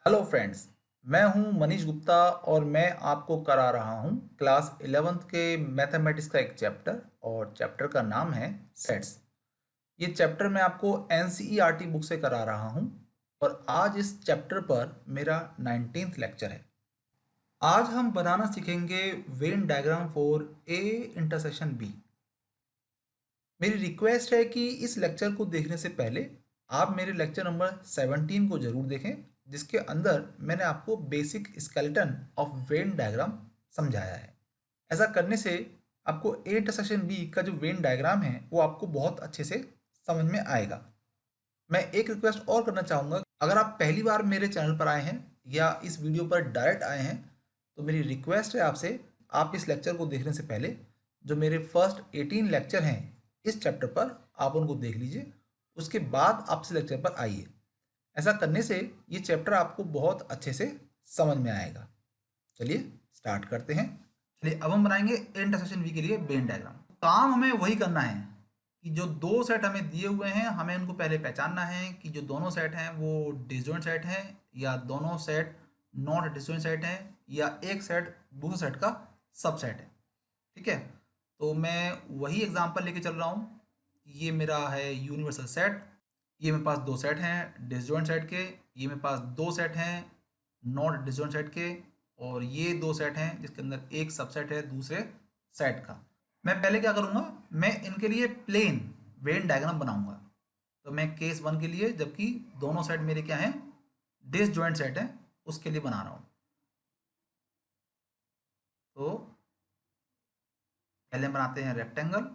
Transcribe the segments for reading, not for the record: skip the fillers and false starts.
Hello friends. मैं हूं मनीष गुप्ता और मैं आपको करा रहा हूं क्लास 11th के मैथमेटिक्स का एक चैप्टर और चैप्टर का नाम है सेट्स। ये चैप्टर मैं आपको एनसीईआरटी बुक से करा रहा हूं और आज इस चैप्टर पर मेरा 19th लेक्चर है। आज हम बनाना सीखेंगे Venn diagram for A intersection B. मेरी रिक्वेस्ट है कि इस लेक्चर को देखने से पहले आप मेरे लेक्चर नंबर 17 को ज़रूर देखें, जिसके अंदर मैंने आपको basic skeleton of Venn diagram समझाया है। ऐसा करने से आपको ए इंटरसेक्शन बी का जो वेन डायग्राम है वो आपको बहुत अच्छे से समझ में आएगा। मैं एक रिक्वेस्ट और करना चाहूँगा, अगर आप पहली बार मेरे चैनल पर आए हैं या इस वीडियो पर डायरेक्ट आए हैं तो मेरी रिक्वेस्ट है आपसे, आप इस लेक्चर को देखने से पहले जो मेरे फर्स्ट 18 लेक्चर हैं इस चैप्टर पर आप उनको देख लीजिए, उसके बाद आप इस लेक्चर पर आइए। ऐसा करने से ये चैप्टर आपको बहुत अच्छे से समझ में आएगा। चलिए स्टार्ट करते हैं। चलिए अब हम बनाएंगे इंटरसेक्शन वी के लिए वेन डायग्राम। काम हमें वही करना है कि जो दो सेट हमें दिए हुए हैं हमें उनको पहले पहचानना है कि जो दोनों सेट हैं वो डिसजॉइंट सेट हैं या दोनों सेट नॉट डिसजॉइंट सेट हैं या एक सेट दूसरे सेट का सबसेट है। ठीक है, तो मैं वही एग्जांपल लेके चल रहा हूँ। ये मेरा है यूनिवर्सल सेट, ये मेरे पास दो सेट हैं डिसजॉइंट सेट के, ये मेरे पास दो सेट हैं नॉट डिसजॉइंट सेट के, और ये दो सेट हैं जिसके अंदर एक सबसेट है दूसरे सेट का। मैं पहले क्या करूँगा, मैं इनके लिए प्लेन वेन डायग्राम बनाऊंगा। तो मैं केस वन के लिए, जबकि दोनों सेट मेरे क्या हैं डिसजॉइंट सेट हैं, उसके लिए बना रहा हूँ। तो पहले हम बनाते हैं रेक्टेंगल,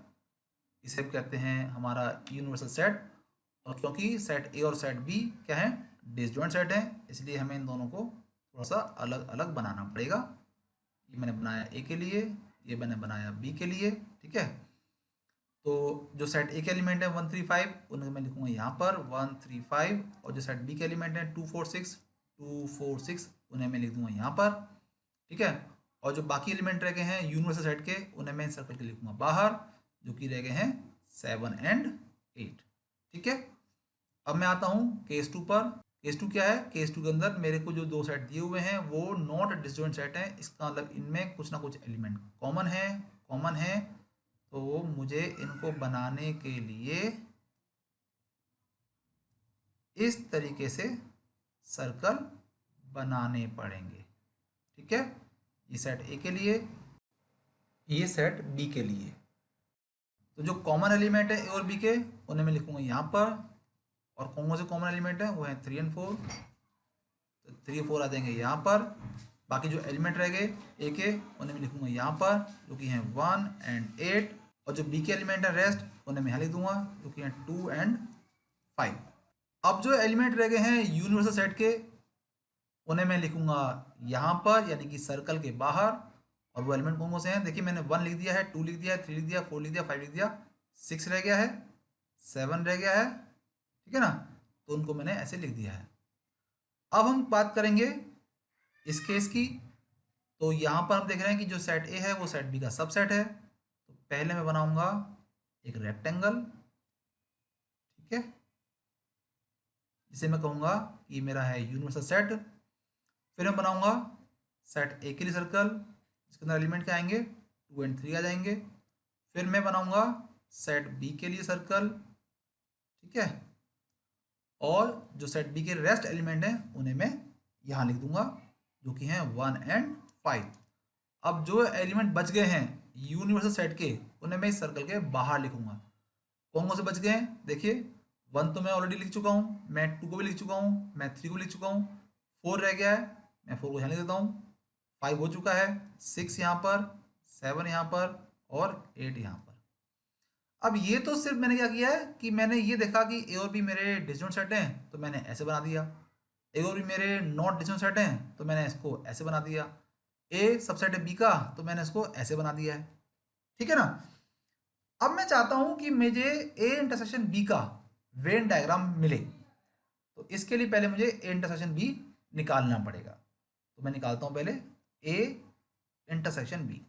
इसे कहते हैं हमारा यूनिवर्सल सेट। और क्योंकि सेट ए और सेट बी क्या है डिसजॉइंट सेट है, इसलिए हमें इन दोनों को थोड़ा सा अलग अलग बनाना पड़ेगा। ये मैंने बनाया ए के लिए, ये मैंने बनाया बी के लिए। ठीक है, तो जो सेट ए के एलिमेंट है 135 उन्हें मैं लिखूंगा यहाँ पर 135, और जो सेट बी के एलिमेंट है 246 उन्हें मैं लिख दूंगा यहाँ पर। ठीक है, और जो बाकी एलिमेंट रह गए हैं यूनिवर्सल सेट के उन्हें मैं सर्कल के लिखूंगा बाहर, जो कि रह गए हैं 7 एंड 8। ठीक है, अब मैं आता हूँ केस टू पर। केस टू क्या है, केस टू के अंदर मेरे को जो दो सेट दिए हुए हैं वो नॉट डिसजॉइंट सेट है, इसका मतलब इनमें कुछ ना कुछ एलिमेंट कॉमन है। तो मुझे इनको बनाने के लिए इस तरीके से सर्कल बनाने पड़ेंगे। ठीक है, ये सेट ए के लिए, ये सेट बी के लिए। तो जो कॉमन एलिमेंट है ए और बी के उन्हें मैं लिखूंगा यहाँ पर, और कौन से कॉमन एलिमेंट है वो है 3 और 4। तो 3 और 4 आ जाएंगे यहाँ पर। बाकी जो एलिमेंट रह गए ए के उन्हें मैं लिखूंगा यहाँ पर, जो कि हैं 1 एंड 8। और जो बी के एलिमेंट है रेस्ट उन्हें मैं यहाँ लिख दूंगा, जो कि हैं 2 एंड 5। अब जो एलिमेंट रह गए हैं यूनिवर्सल सेट के उन्हें मैं लिखूंगा यहाँ पर, यानी कि सर्कल के बाहर। और वो एलिमेंट कौन कौन से हैं, देखिए मैंने 1 लिख दिया है, 2 लिख दिया है, 3 लिख दिया, 4 लिख दिया, 5 लिख दिया, 6 रह गया है, 7 रह गया है। ठीक है ना, तो उनको मैंने ऐसे लिख दिया है। अब हम बात करेंगे इस केस की। तो यहाँ पर हम देख रहे हैं कि जो सेट ए है वो सेट बी का सबसेट है। तो पहले मैं बनाऊंगा एक रेक्टेंगल। ठीक है, जिसे मैं कहूँगा कि मेरा है यूनिवर्सल सेट। फिर मैं बनाऊंगा सेट ए के लिए सर्कल, इसके अंदर एलिमेंट क्या आएंगे 2 एंड 3 आ जाएंगे। फिर मैं बनाऊंगा सेट बी के लिए सर्कल। ठीक है, और जो सेट बी के रेस्ट एलिमेंट हैं उन्हें मैं यहाँ लिख दूंगा, जो कि हैं 1 एंड 5। अब जो एलिमेंट बच गए हैं यूनिवर्सल सेट के उन्हें मैं इस सर्कल के बाहर लिखूंगा। कौन कौन से बच गए हैं देखिए, 1 तो मैं ऑलरेडी लिख चुका हूँ, मैं 2 को भी लिख चुका हूँ, मैं 3 को भी लिख चुका हूँ, 4 रह गया है, मैं 4 को यहाँ लिख देता हूँ, 5 हो चुका है, 6 यहाँ पर, 7 यहाँ पर, और 8 यहाँ पर। अब ये तो सिर्फ मैंने क्या किया है कि मैंने ये देखा कि ए और बी मेरे डिसजॉइंट सेट हैं तो मैंने ऐसे बना दिया, ए और बी मेरे नॉट डिसजॉइंट सेट हैं तो मैंने इसको ऐसे बना दिया, ए सबसेट है बी का तो मैंने इसको ऐसे बना दिया है। ठीक है ना, अब मैं चाहता हूं कि मुझे ए इंटरसेक्शन बी का वेन डायग्राम मिले, तो इसके लिए पहले मुझे ए इंटरसेक्शन बी निकालना पड़ेगा। तो मैं निकालता हूं पहले ए इंटरसेक्शन बी।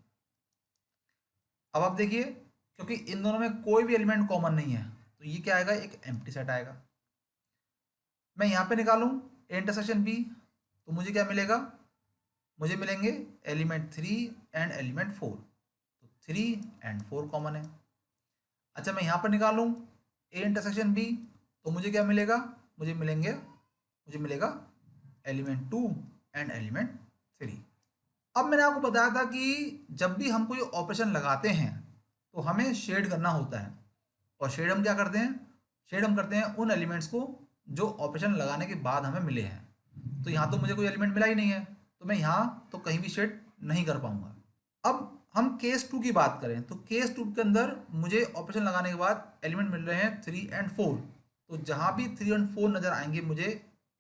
अब आप देखिए, क्योंकि इन दोनों में कोई भी एलिमेंट कॉमन नहीं है तो ये क्या आएगा, एक एम्प्टी सेट आएगा। मैं यहाँ पे निकालूं ए इंटरसेक्शन बी, तो मुझे क्या मिलेगा, मुझे मिलेंगे एलिमेंट 3 एंड एलिमेंट 4, तो 3 एंड 4 कॉमन है। अच्छा मैं यहाँ पर निकालूँ ए इंटरसेक्शन बी, तो मुझे क्या मिलेगा, मुझे मिलेगा एलिमेंट 2 एंड एलिमेंट 3। अब मैंने आपको बताया था कि जब भी हम कोई ऑपरेशन लगाते हैं तो हमें शेड करना होता है, और शेड हम क्या करते हैं, शेड हम करते हैं उन एलिमेंट्स को जो ऑपरेशन लगाने के बाद हमें मिले हैं। तो यहाँ तो मुझे कोई एलिमेंट मिला ही नहीं है, तो मैं यहाँ तो कहीं भी शेड नहीं कर पाऊंगा। अब हम केस 2 की बात करें, तो केस 2 के अंदर मुझे ऑपरेशन लगाने के बाद एलिमेंट मिल रहे हैं 3 एंड 4, तो जहाँ भी 3 एंड 4 नज़र आएंगे मुझे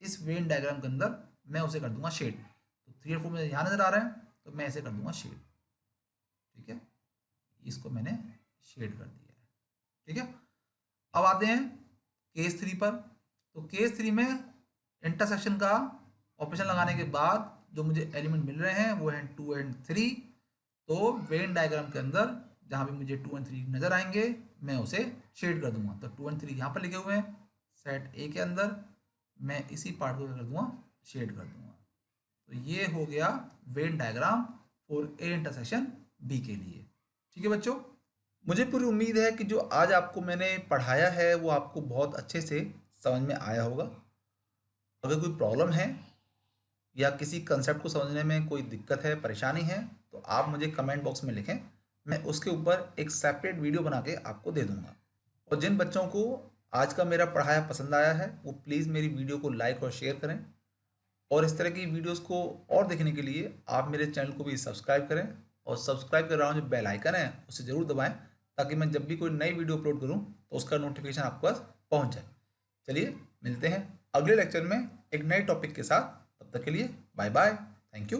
इस वेन डायग्राम के अंदर, मैं उसे कर दूंगा शेड। तो 3 एंड 4 मुझे यहाँ नज़र आ रहे हैं, तो मैं इसे कर दूंगा शेड। ठीक है, इसको मैंने शेड कर दिया है। ठीक है, अब आते हैं केस 3 पर। तो केस 3 में इंटरसेक्शन का ऑपरेशन लगाने के बाद जो मुझे एलिमेंट मिल रहे हैं वो हैं 2 एंड 3। तो वेन डायग्राम के अंदर जहाँ भी मुझे 2 एंड 3 नजर आएंगे मैं उसे शेड कर दूंगा। तो 2 एंड 3 यहाँ पर लिखे हुए हैं सेट ए के अंदर, मैं इसी पार्ट को कर दूंगा, शेड कर दूंगा। तो ये हो गया Venn diagram for A intersection B के लिए। ठीक है बच्चों, मुझे पूरी उम्मीद है कि जो आज आपको मैंने पढ़ाया है वो आपको बहुत अच्छे से समझ में आया होगा। अगर कोई प्रॉब्लम है या किसी कंसेप्ट को समझने में कोई दिक्कत है, परेशानी है, तो आप मुझे कमेंट बॉक्स में लिखें, मैं उसके ऊपर एक सेपरेट वीडियो बना के आपको दे दूंगा। और जिन बच्चों को आज का मेरा पढ़ाया पसंद आया है वो प्लीज़ मेरी वीडियो को लाइक और शेयर करें, और इस तरह की वीडियोस को और देखने के लिए आप मेरे चैनल को भी सब्सक्राइब करें, और सब्सक्राइब कर रहा हूँ जो बेल आइकन है उसे ज़रूर दबाएं, ताकि मैं जब भी कोई नई वीडियो अपलोड करूँ तो उसका नोटिफिकेशन आपके पास पहुँच जाए। चलिए मिलते हैं अगले लेक्चर में एक नए टॉपिक के साथ, तब तक के लिए बाय बाय, थैंक यू।